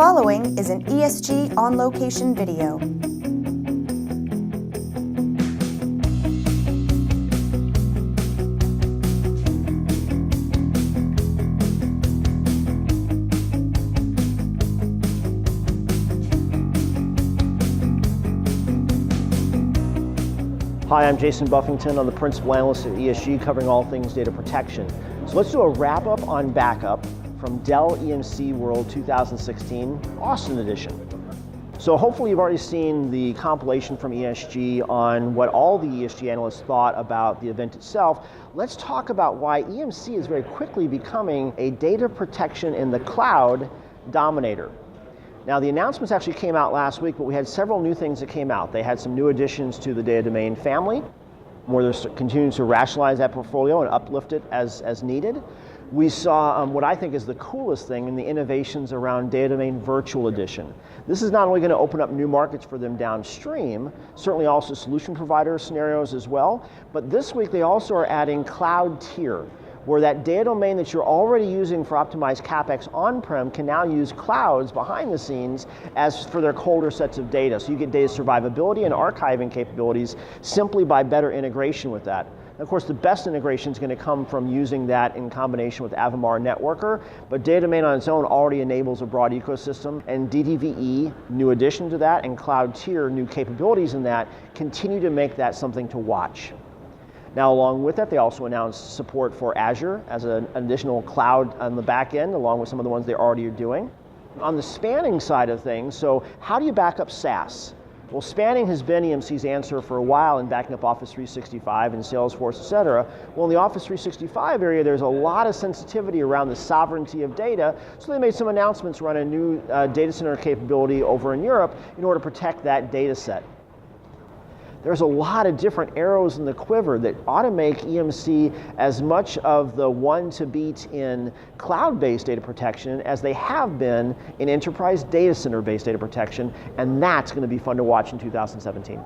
following is an ESG On Location video. Hi, I'm Jason Buffington. I'm the Principal Analyst at ESG, covering all things data protection. So let's do a wrap-up on backup from Dell EMC World 2016, Austin edition. So hopefully you've already seen the compilation from ESG on what all the ESG analysts thought about the event itself. Let's talk about why EMC is very quickly becoming a data protection in the cloud dominator. Now, the announcements actually came out last week, but we had several new things that came out. They had some new additions to the data domain family, where they're continuing to rationalize that portfolio and uplift it as needed. We saw what I think is the coolest thing in the innovations around Data Domain Virtual Edition. This is not only going to open up new markets for them downstream, certainly also solution provider scenarios as well, but this week they also are adding Cloud Tier, where that data domain that you're already using for optimized CapEx on-prem can now use clouds behind the scenes as for their colder sets of data. So you get data survivability and archiving capabilities simply by better integration with that. And of course, the best integration is going to come from using that in combination with Avamar Networker, but data domain on its own already enables a broad ecosystem, and DDVE, new addition to that, and Cloud Tier, new capabilities in that, continue to make that something to watch. Now, along with that, they also announced support for Azure as an additional cloud on the back end, along with some of the ones they already are doing. On the spanning side of things, so how do you back up SaaS? Well, spanning has been EMC's answer for a while in backing up Office 365 and Salesforce, et cetera. Well, in the Office 365 area, there's a lot of sensitivity around the sovereignty of data, so they made some announcements around a new data center capability over in Europe in order to protect that data set. There's a lot of different arrows in the quiver that ought to make EMC as much of the one to beat in cloud-based data protection as they have been in enterprise data center-based data protection, and that's going to be fun to watch in 2017.